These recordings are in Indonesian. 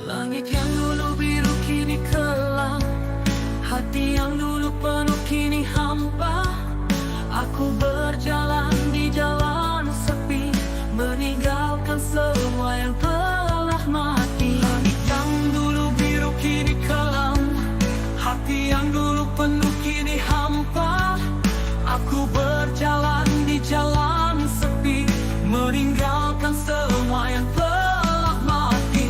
Langit yang dulu biru kini kelam, hati yang dulu penuh kini hampa. Aku berjalan di jalan sepi, meninggalkan semua yang telah mati. Langit yang dulu biru kini kelam, hati yang dulu penuh kini hampa. Aku berjalan di jalan sepi, meninggalkan semua yang telah mati.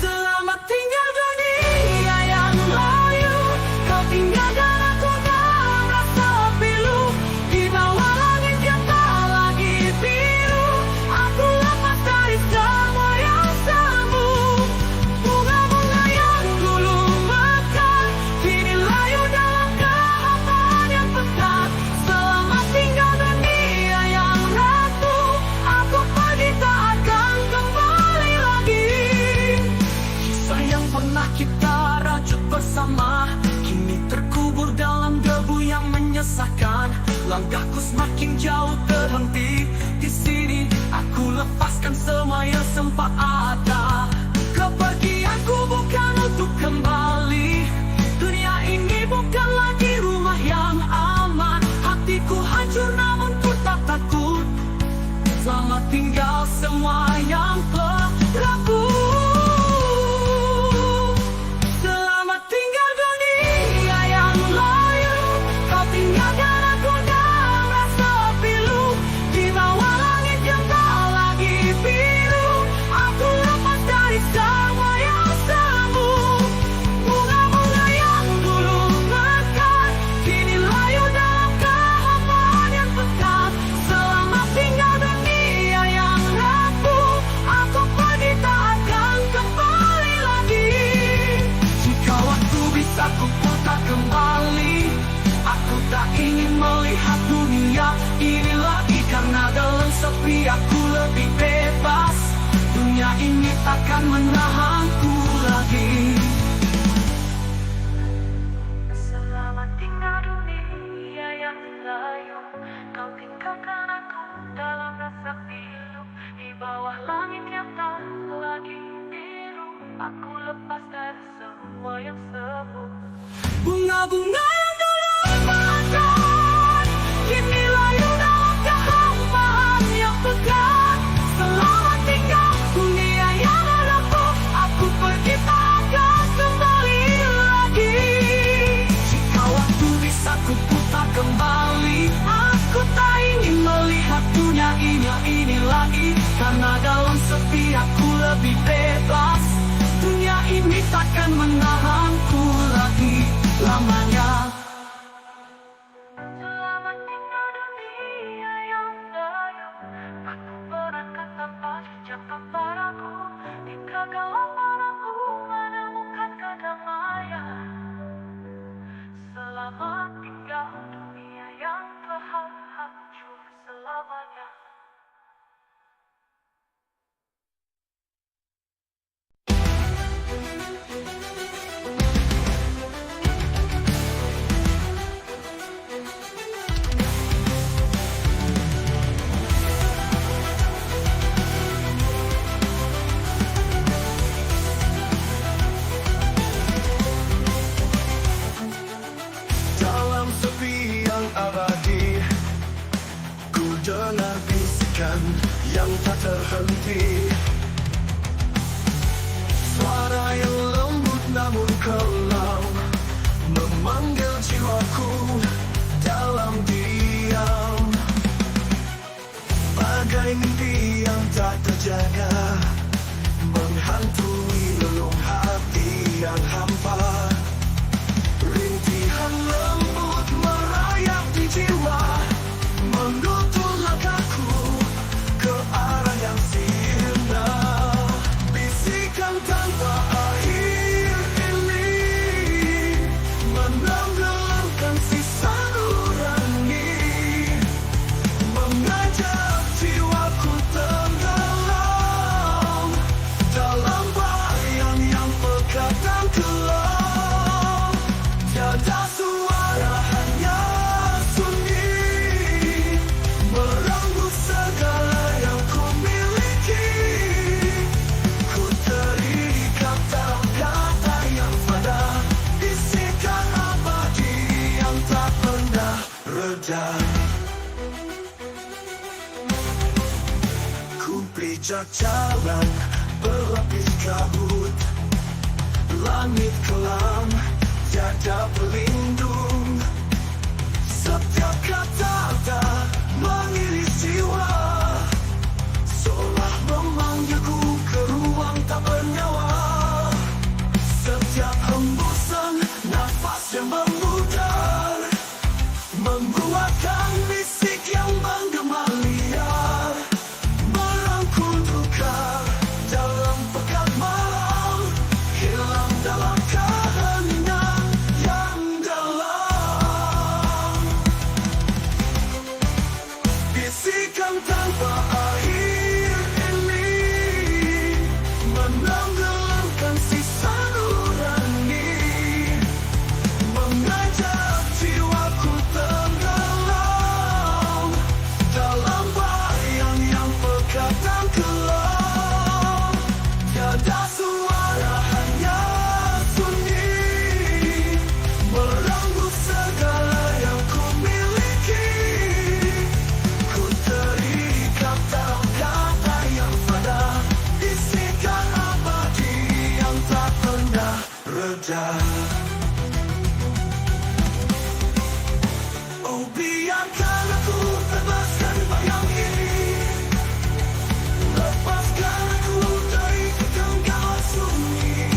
Selamat tinggal dunia yang layu, kau tinggalkan aku dalam rasa pilu. Di bawah langit yang tak lagi biru, aku lepas dari semua yang semu. Bunga-bunga yang dulu mekar kini layu dalam kehampaan yang pekat. Selamat tinggal dunia yang rapuh, aku pergi tak akan kembali lagi. Kisah yang pernah kita rajut bersama kini terkubur dalam debu yang menyesakkan. Langkahku semakin jauh terhenti di sini. Aku lepaskan semua yang sempat ada. Kepergianku bukan untuk kembali. Dunia ini bukan lagi rumah yang aman. Hatiku hancur namun ku tak takut. Selamat tinggal semua yang telah rapuh. Selamat tinggal dunia yang layu, kau tinggalkan aku dalam rasa pilu. Di bawah langit yang tak lagi biru, aku lepas dari semua yang semu. Bunga-bunga yang dulu mekar kini layu dalam kehampaan yang pekat. Selamat tinggal dunia yang rapuh, aku pergi tak akan kembali lagi. Jika waktu bisa ku putar kembali, aku tak ingin melihat dunia ini lagi. Karena dalam sepi aku lebih bebas. Dunia ini takkan menahanku lagi. Selamat tinggal dunia yang layu, kau tinggalkan aku dalam rasa pilu. Di bawah langit yang tak lagi biru, aku lepas dari semua yang semu. Bunga-bunga yang dulu mekar kini layu dalam kehampaan yang pekat. Selamat tinggal dunia yang rapuh, aku pergi tak akan kembali lagi. Jika waktu bisa ku putar kembali, aku tak ingin melihat dunia ini lagi. Karena dalam sepi aku lebih bebas. Dunia ini takkan menahanku lagi lamanya. Puncak jalan berlapis kabut, langit kelam tiada pelindung. Setiap kata mengiris jiwa, seolah memanggilku ke ruang tak bernyawa. Setiap hembusan nafas yang memudar membuatkan bisik yang menggema liar, merangkul duka dalam pekat malam, hilang dalam keheningan yang dalam. Bisikan tanpa akhir ini menenggelamkan sisa nurani, mengajak jiwaku tenggelam dalam bayang yang pekat dan kelam. Tiada suara, hanya sunyi, merenggut segala yang ku miliki. Ku terikat dalam kata yang pada, bisikan abadi yang tak pernah reda. Oh, biarkan aku bebaskan bayang ini, lepaskan aku dari kegenggaman sunyi.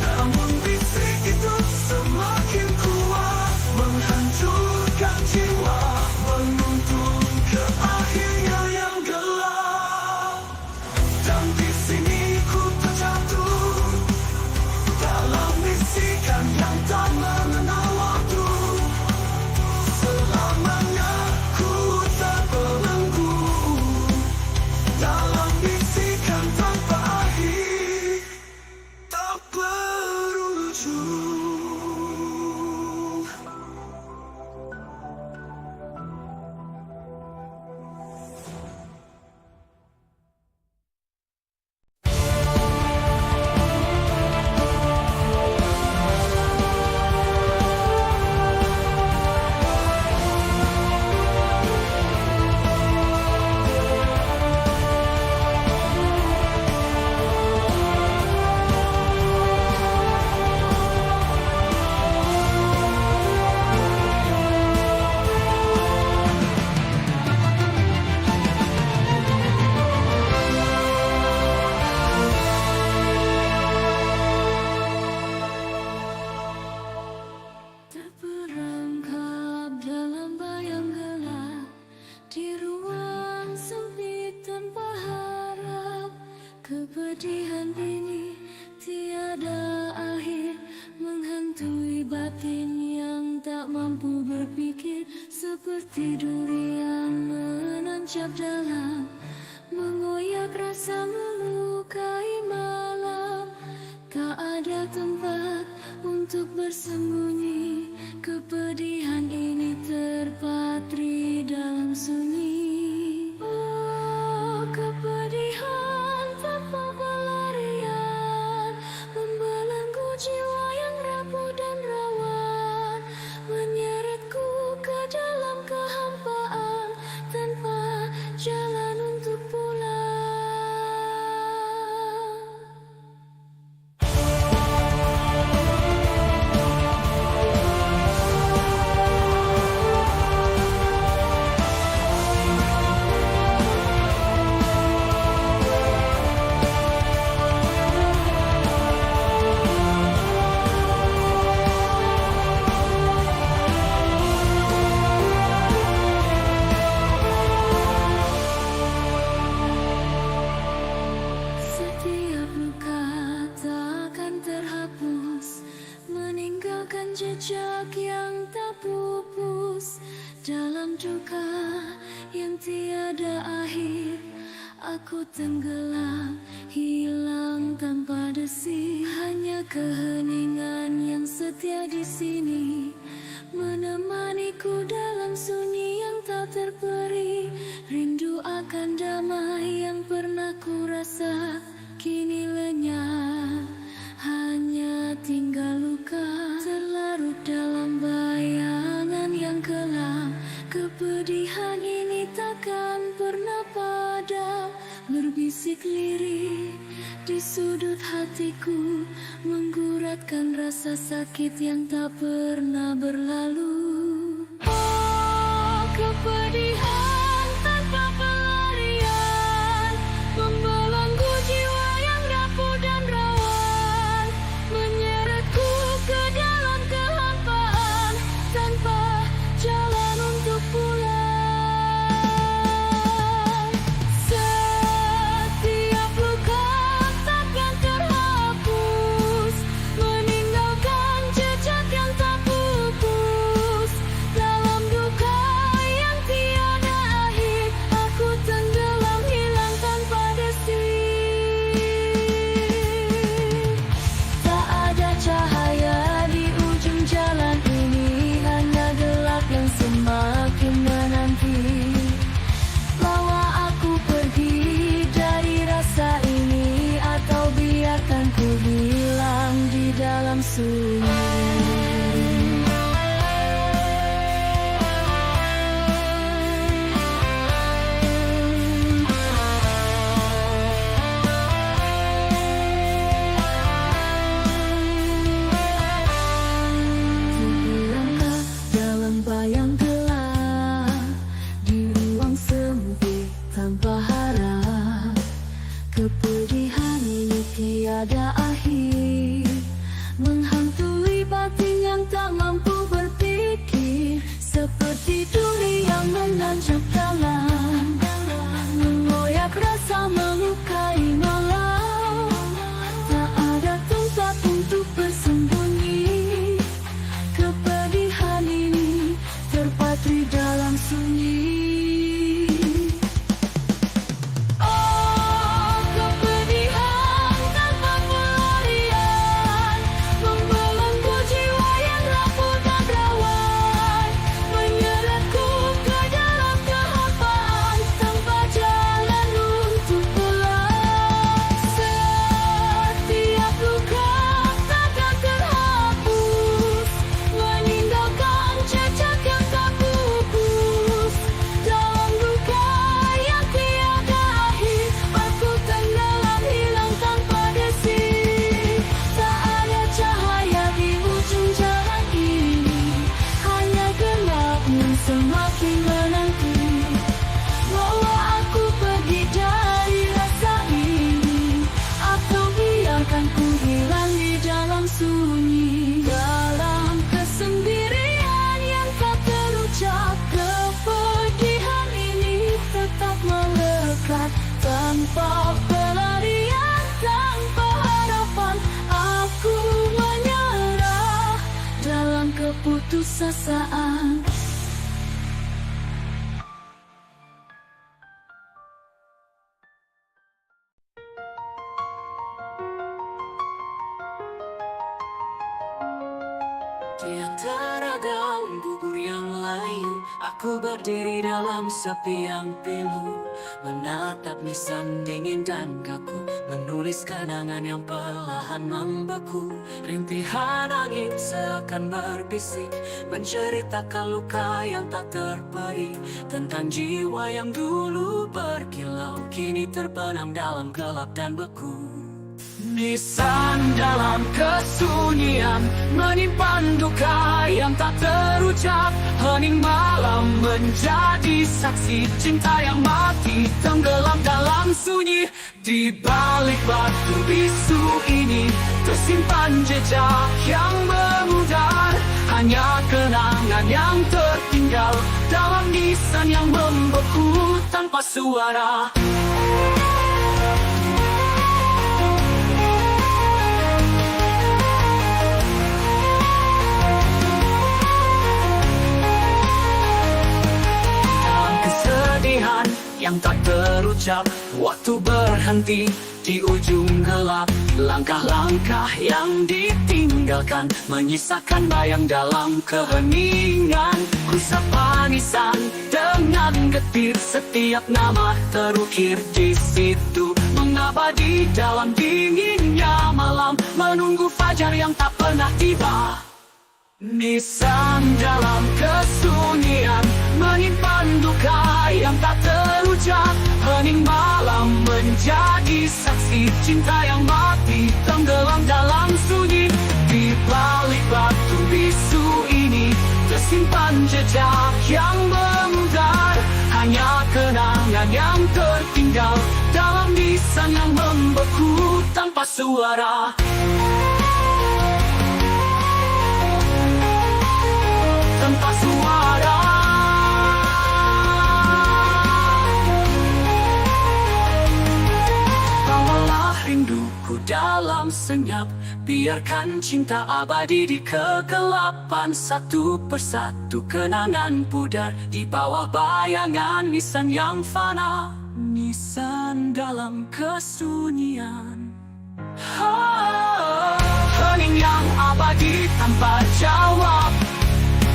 Namun bisik itu semakin kuat, menghancurkan jiwa, menuntun ke akhirnya yang gelap. Dan di sini ku terjatuh dalam bisikan yang tak mengenal waktu. Selamanya ku terbelenggu dalam bisikan tanpa akhir, tak berujung. Terperangkap dalam bayang gelap, di ruang sempit tanpa harap. Kepedihan ini tiada akhir, menghantui batin yang tak mampu berpikir. Seperti duri yang menancap dalam, mengoyak rasa melukai malam. Tak ada tempat untuk bersembunyi, kepedihan ini terpatri dalam sunyi. Oh, kepedihan tanpa pelarian, membelenggu jiwa yang rapuh dan rawan, menyeretku ke dalam kehampaan tanpa jalan untuk pulang. Setiap luka takkan terhapus, meninggalkan jejak yang tak pupus. Dalam duka yang tiada akhir, aku tenggelam, hilang tanpa desih. Hanya keheningan yang setia di sini, menemaniku dalam sunyi yang tak terperi. Rindu akan damai yang pernah ku rasa, kini lenyap, hanya tinggal luka terlarut dalam bayangan yang kelam. Kepedihan ini takkan pernah padam, berbisik lirih di sudut hatiku, mengguratkan rasa sakit yang tak pernah berlalu. Oh, kepedihan tanpa pelarian, membelenggu jiwa yang rapuh dan rawan, menyeretku ke dalam kehampaan tanpa jalan untuk pulang. Setiap luka takkan terhapus, meninggalkan jejak yang tak pupus. Dalam duka yang tiada akhir, aku tenggelam hilang tanpa desir. Tak ada cahaya di ujung jalan ini, hanya gelap yang semakin menanti. Bawa aku pergi dari rasa ini, atau biarkan ku hilang di dalam sunyi. Terlangkah dalam bayang gelap, di ruang sempit tanpa harap. Kepedihan ini tiada akhir, menghantui batin yang tak mampu berpikir. Seperti duri yang menancap dalam, mengoyak rasa melukai malam. Tak ada tempat untuk bersembunyi, kepedihan ini terpatri dalam sunyi. Oh, kepedihan tanpa pelarian, membelenggu jiwa yang rapuh dan rawan, menyeretku ke dalam kehampaan tanpa jalan untuk pulang. Setiap luka takkan terhapus, meninggalkan jejak yang tak pupus. Dalam duka yang tiada akhir, aku tenggelam hilang tanpa desir. Tak ada cahaya di ujung jalan ini, hanya gelap yang semakin menanti. Bawa aku pergi dari rasa ini, atau biarkan ku hilang di dalam sunyi. Dalam kesendirian yang tak terucap, kepedihan ini tetap melekat. Tanpa pelarian, tanpa harapan, aku menyerah dalam keputusasaan. Di antara daun gugur yang layu, aku berdiri dalam sepi yang pilu, menatap nisan dingin dan kaku, menulis kenangan yang perlahan membeku. Rintihan angin seakan berbisik, menceritakan luka yang tak terperi, tentang jiwa yang dulu berkilau, kini terbenam dalam gelap dan beku. Nisan dalam kesunyian, menyimpan duka yang tak terucap. Hening malam menjadi saksi cinta yang mati, tenggelam dalam sunyi. Di balik batu bisu ini tersimpan jejak yang memudar, hanya kenangan yang tertinggal dalam nisan yang membeku tanpa suara. Yang tak terucap, waktu berhenti di ujung gelap. Langkah-langkah yang ditinggalkan menyisakan bayang dalam keheningan. Ku sapa nisan dengan getir, setiap nama terukir di situ, mengabadi dalam dinginnya malam, menunggu fajar yang tak pernah tiba. Nisan dalam kesunyian, menyimpan duka yang tak terucap. Hening malam menjadi saksi cinta yang mati, tenggelam dalam sunyi. Di balik batu bisu ini tersimpan jejak yang memudar, hanya kenangan yang tertinggal dalam nisan yang membeku tanpa suara. Tanpa suara. Bawalah rinduku dalam senyap, biarkan cinta abadi di kegelapan. Satu persatu kenangan pudar di bawah bayangan nisan yang fana. Nisan dalam kesunyian. Hening yang abadi tanpa jawab.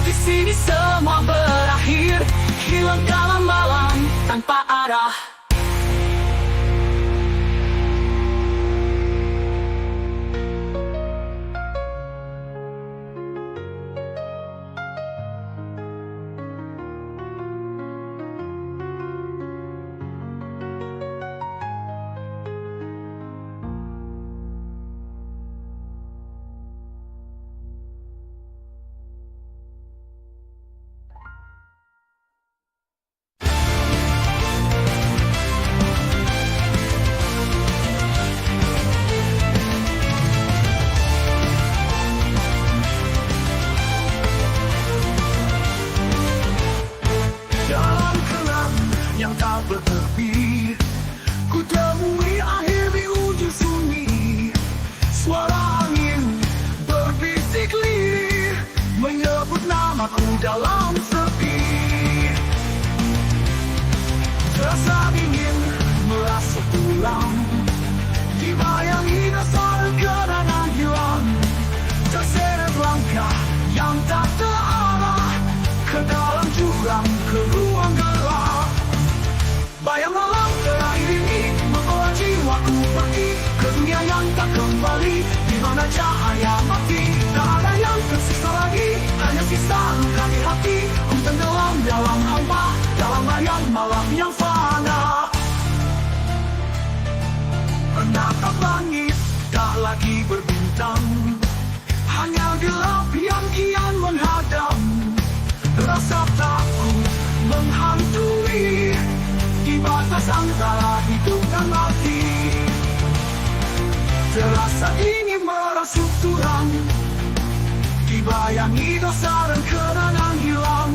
Di sini semua berakhir, hilang dalam malam tanpa arah. Bertepi, ku temui akhir di ujung sunyi. Suara angin berbisik lirih, menyebut namaku dalam sepi. Rasa ingin merasuk tulang, dibayangi dasar kenangan hilang. Terseret langkah yang tak terarah ke dalam jurang, ke ruang gelap. Bayang malam terakhir ini membawa jiwaku pergi ke dunia yang tak kembali, di mana cahaya mati, tak ada yang tersisa lagi, hanya sisa luka di hati. Ku tenggelam dalam hampa, dalam bayang malam yang fana. Menatap langit tak lagi berbintang, hanya gelap yang kian menghadang. Rasa takut menghantui di batas antara hidup dan mati. Terasa ingin merasuk tulang, dibayangi dosa dan kenangan hilang.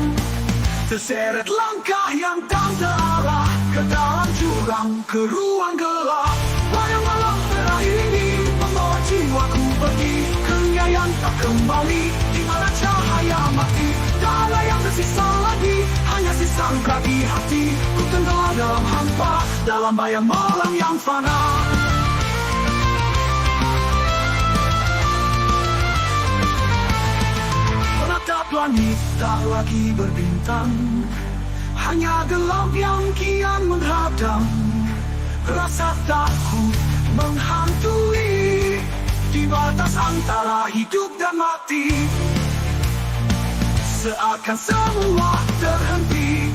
Terseret langkah yang tak terarah ke dalam jurang, ke ruang gelap. Bayang malam terakhir ini membawa jiwaku pergi ke dunia yang tak kembali, di mana cahaya mati, tak ada yang tersisa lagi, hanya sisa luka di hati. Ku tenggelam dalam hampa, dalam bayang malam yang fana. Menatap langit tak lagi berbintang, hanya gelap yang kian menghadang. Rasa takut menghantui di batas antara hidup dan mati. Seakan semua terhenti,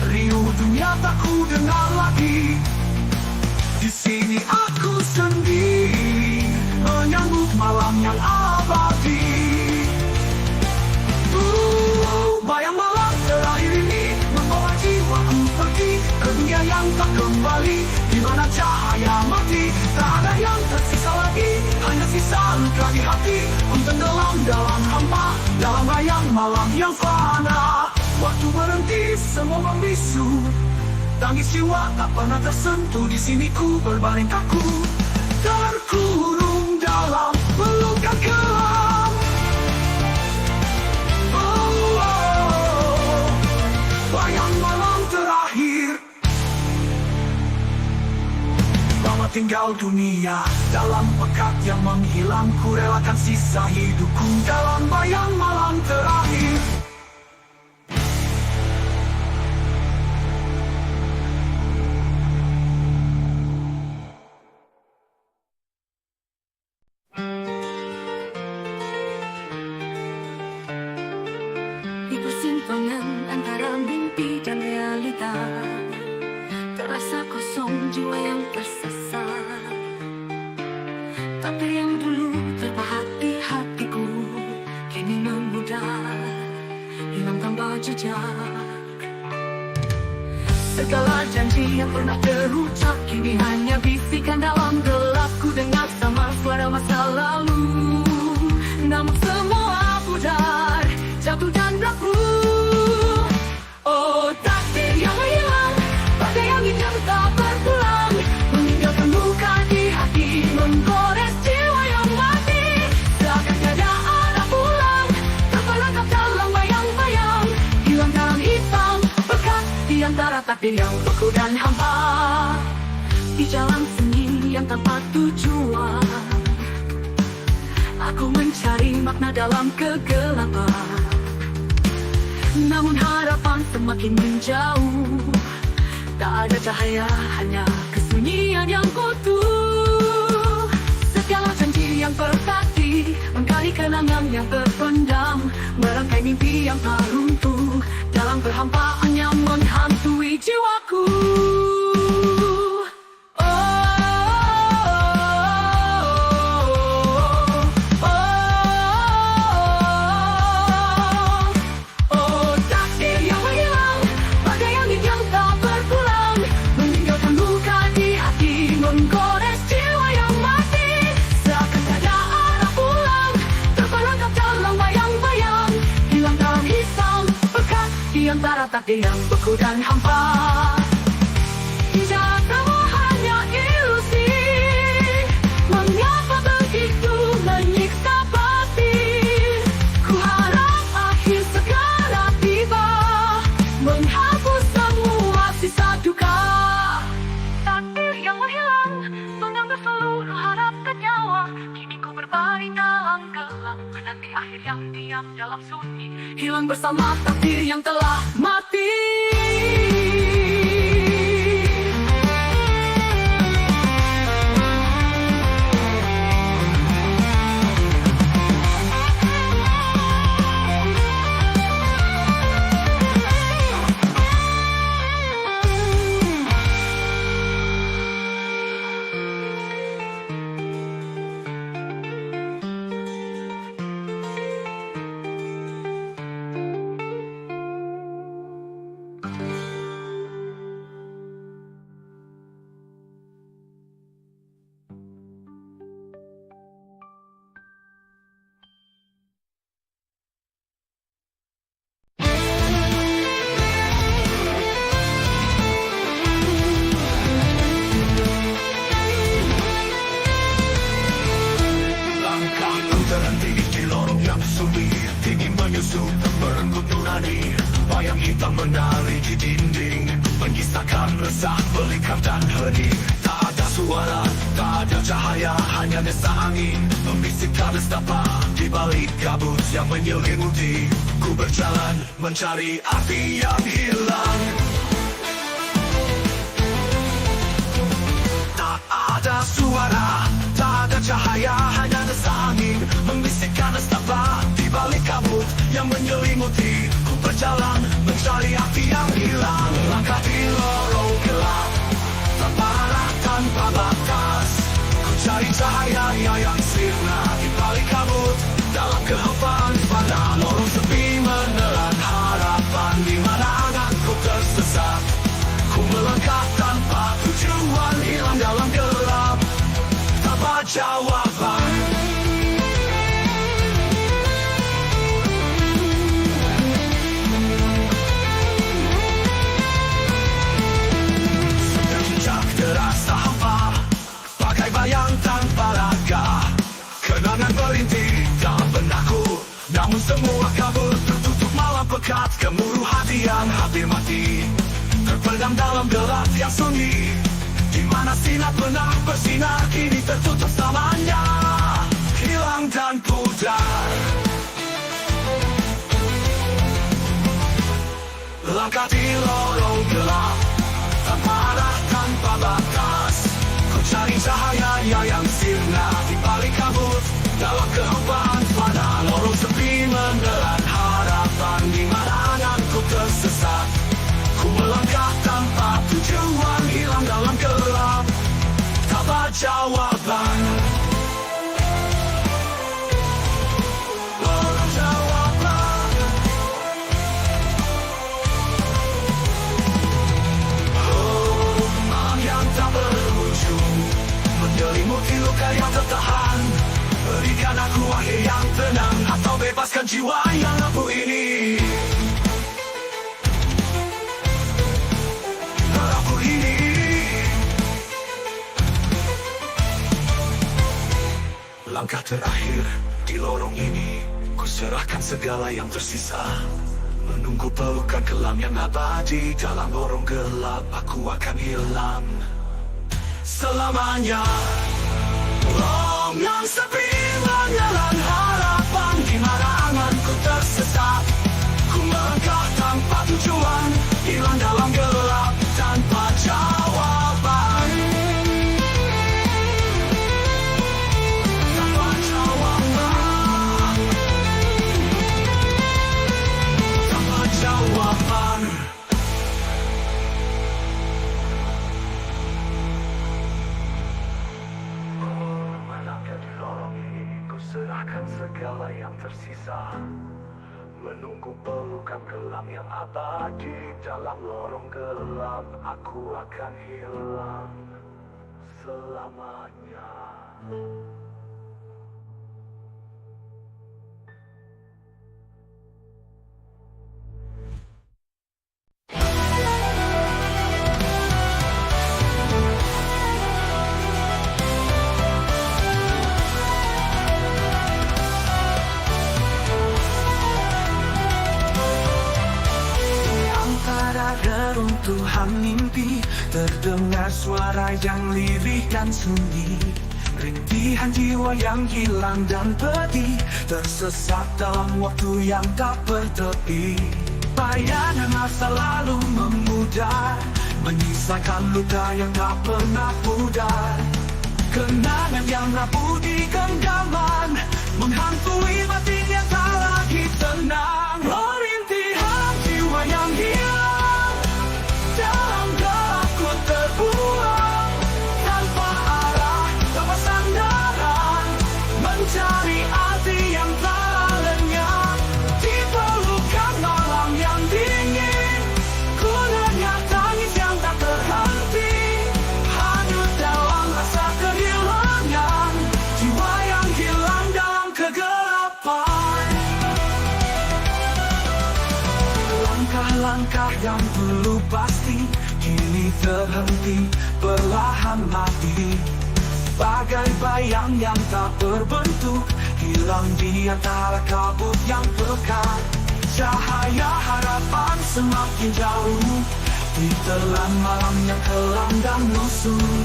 riuh dunia tak ku dengar lagi. Di sini aku sendiri, menyambut malam yang abadi. Bayang malam terakhir ini membawa jiwaku pergi ke dunia yang tak kembali, di mana cahaya mati, tak ada yang tersisa lagi, hanya sisa luka di hati. Ku tenggelam dalam hampa, dalam bayang malam yang fana. Waktu berhenti, semua membisu, tangis jiwa tak pernah tersentuh. Di sini ku berbaring kaku, terkurung dalam pelukan kelam. Bayang malam terakhir, lama tinggal dunia dalam pekat yang menghilang. Ku relakan sisa hidupku dalam bayang malam terakhir. jiwa yang tersesat. Tapi yang dulu terpahat di hatiku kini memudar, hilang tanpa jejak. Segala janji yang pernah terucap kini hanya bisikan dalam gelap. Ku dengar sama suara masa lalu, namun semua pudar, jatuh dan rapuh. Oh, takdir yang hilang, bagai angin yang tak berpulang, meninggalkan luka di hati, menggores jiwa yang mati. Seakan tiada arah pulang, terperangkap dalam bayang-bayang, hilang dalam hitam pekat di antara takdir yang beku dan hampa. Di jalan sunyi yang tanpa tujuan, aku mencari makna dalam kegelapan. Namun harapan semakin menjauh, tak ada cahaya, hanya kesunyian yang utuh. Segala janji yang berarti, menggali kenangan yang terpendam, merangkai mimpi yang tak runtuh, dalam kehampaan yang menghantui jiwaku. Di antara takdir yang beku dan hampa, jatuh hanya ilusi. Mengapa begitu menyiksa batin? Ku harap akhir segera tiba, menghapus semua sisa duka. Takdir yang menghilang, mengambil seluruh harap dan nyawa. Kini ku berbaring dalam gelap, menanti akhir yang diam dalam sunyi, hilang bersama takdir yang telah mati. Merenggut nurani, bayang hitam menari di dinding, mengisahkan resah, belikan dan hening. Tak ada suara, tak ada cahaya, hanya desa angin membisikkan nestapa di balik kabut yang menyelimuti. Ku berjalan mencari arti yang hilang. Tak ada suara, tak ada cahaya, hanya desa angin membisikkan nestapa di balik kabut yang menyelimuti. Ku berjalan mencari arti yang hilang. Langkah di lorong gelap, tanpa arah, tanpa batas. Ku cari cahaya yang sirna di balik kabut, dalam kehampaan pada lorong sepi menelan harapan. Di mana anganku tersesat, ku melangkah tanpa tujuan, hilang dalam gelap tanpa jawaban. Terasa hampa, bagai bayang tanpa raga. Kenangan berhenti dalam benakku, namun semua kabut tertutup malam pekat. Gemuruh hati yang hampir mati, terpendam dalam gelap yang sunyi. Di mana sinar pernah bersinar, kini tertutup selamanya, hilang dan pudar. Langkah di lorong gelap, tanpa arah, tanpa batas. Ku cari cahaya yang sirna di balik kabut, dalam kehampaan pada lorong sepi menelan harapan. Di mana anganku tersesat, ku melangkah tanpa tujuan, hilang dalam gelap jawaban. Lorong jawaban. Oh, yang tak berujung, menyelimuti luka yang tertahan. Berikan aku akhir yang tenang, atau bebaskan jiwa yang rapuh ini. Rapuh ini. Langkah terakhir di lorong ini, ku serahkan segala yang tersisa. Menunggu pelukan kelam yang abadi. Dalam lorong gelap aku akan hilang selamanya. Lorong sepi menyelam harapan, di mana anganku tersesat. Ku melangkah tanpa tujuan, hilang dalam gelap tanpa jawaban. Tanpa jawaban. Tanpa jawaban. Melangkah di lorong ini, ku serahkan segala yang tersisa. Menunggu pelukan kelam yang abadi. Dalam lorong gelap aku akan hilang selamanya. Reruntuhan mimpi, terdengar suara yang lirih dan sunyi. Rintihan jiwa yang hilang dan pedih, tersesat dalam waktu yang tak bertepi. Bayangan masa lalu memudar, menyisakan luka yang tak pernah pudar. Kenangan yang rapuh di genggaman, menghantui batin yang tak lagi tenang. Rintihan jiwa yang hilang, dalam gelap ku terbuang, tanpa arah, tanpa sandaran, mencari arti yang tak lenyap. Di pelukan malam yang dingin, ku dengar tangis yang tak terhenti. Hanyut dalam rasa kehilangan, jiwa yang hilang dalam kegelapan. Langkah-langkah yang dulu pasti, kini terhenti, perlahan mati. Bagai bayang yang tak berbentuk, hilang di antara kabut yang pekat. Cahaya harapan semakin jauh, ditelan malam yang kelam dan lusuh.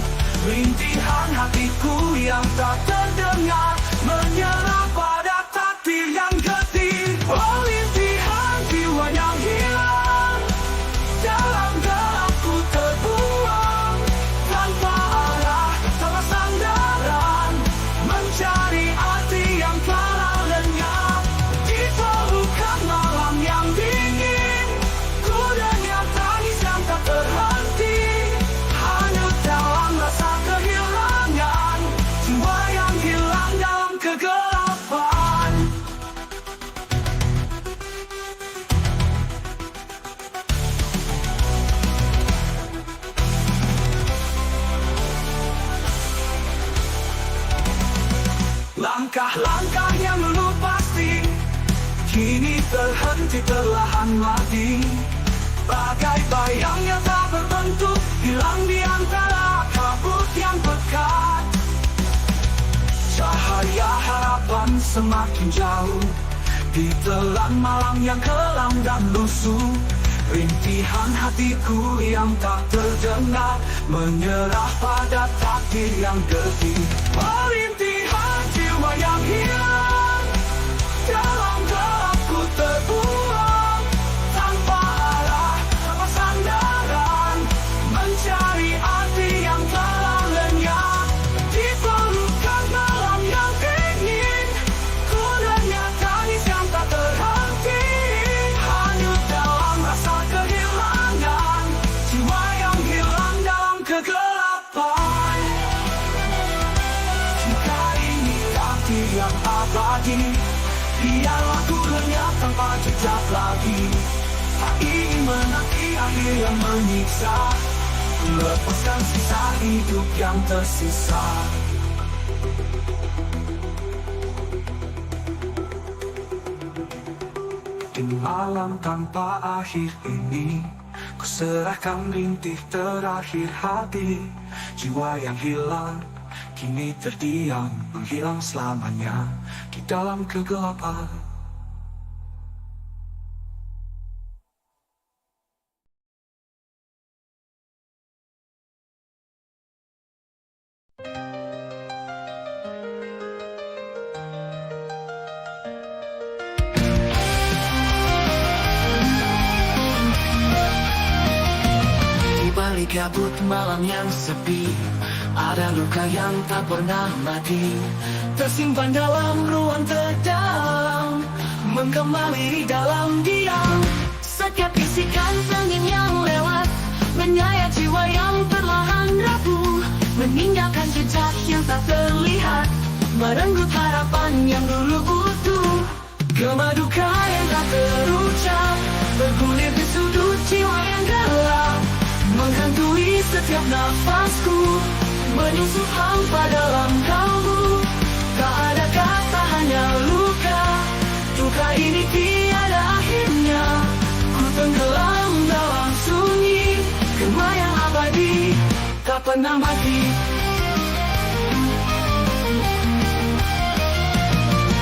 Rintihan hatiku yang tak terdengar, menyerah pada takdir yang getir. Oh, rintihan jiwa yang hilang, dalam gelap ku terbuang, tanpa arah, tanpa sandaran, mencari arti yang tak lenyap. Di pelukan malam yang dingin, ku dengar tangis yang tak terhenti. Hanyut dalam rasa kehilangan, jiwa yang hilang dalam kegelapan. Langkah-langkah yang dulu pasti, kini terhenti perlahan mati. Bagai bayang yang tak berbentuk, hilang di antara kabut yang pekat. Cahaya harapan semakin jauh, ditelan malam yang kelam dan lusuh. Rintihan hatiku yang tak terdengar, menyerah pada takdir yang getir. Rintihan jiwa yang hilang, dalam gelap ku terbuang, tanpa arah, tanpa sandaran, mencari arti yang tak lenyap. Di pelukan malam yang dingin, ku dengar tangis yang tak terhenti. Hanyut dalam rasa kehilangan, jiwa yang hilang dalam kegelapan. hati yang abadi. Biarlah ku lenyap tanpa jejak lagi. Tak ingin menanti akhir yang menyiksa. Lepaskan sisa hidup yang tersisa. Di malam tanpa akhir ini, ku serahkan rintih terakhir hati. Jiwa yang hilang kini terdiam, menghilang selamanya di dalam kegelapan. Kabut malam yang sepi, ada luka yang tak pernah mati, tersimpan dalam ruang terdalam, menggemali dalam diam. Setiap bisikan angin yang lewat menyayat jiwa yang perlahan rapuh, meninggalkan jejak yang tak terlihat, merenggut harapan yang dulu utuh. Gema duka yang tak terucap bergulir di sudut jiwa yang gelap, menghantui setiap nafasku, menyusup hampa dalam kalbu. Tak ada kata, hanya luka. Duka ini tiada akhirnya. Ku tenggelam dalam sunyi, gema yang abadi, tak pernah mati.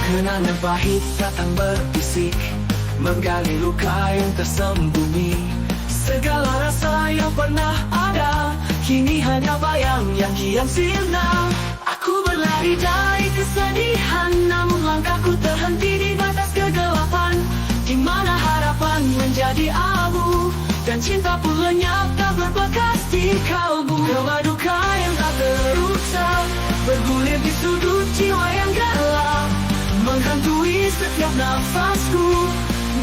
Kenangan pahit datang berbisik, menggali luka yang tersembunyi. Segala rasa yang pernah ada kini hanya bayang yang kian sirna. Aku berlari dari kesedihan, namun langkahku terhenti di batas kegelapan, di mana harapan menjadi abu dan cinta pun lenyap tak berbekas di kalbu. Gema duka yang tak terucap bergulir di sudut jiwa yang gelap, menghantui setiap nafasku,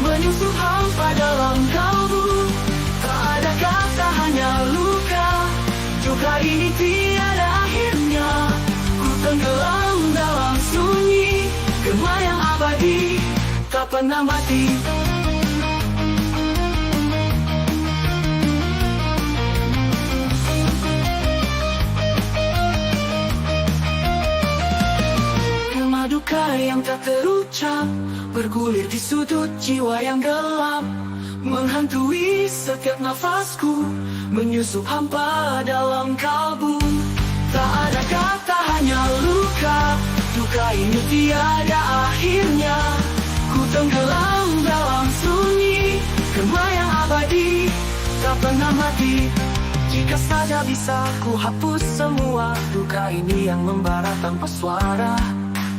menyusup hampa dalam kalbu. Tak ada kata, hanya luka. Duka ini tiada akhirnya. Ku tenggelam dalam sunyi, gema yang abadi, tak pernah mati. Gema duka yang tak terucap bergulir di sudut jiwa yang gelap, menghantui setiap nafasku, menyusup hampa dalam kalbu. Tak ada kata, hanya luka. Duka ini tiada akhirnya. Ku tenggelam dalam sunyi, gema yang abadi, tak pernah mati. Jika saja bisa ku hapus semua duka ini yang membara tanpa suara,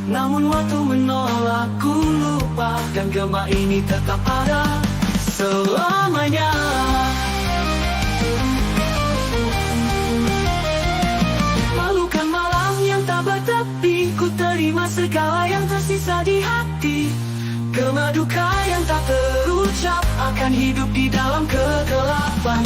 namun waktu menolak ku lupa, dan gema ini tetap ada selamanya. Malukan malam yang tak bertepi, ku terima segala yang tersisa di hati. Gema duka yang tak terucap akan hidup di dalam kegelapan.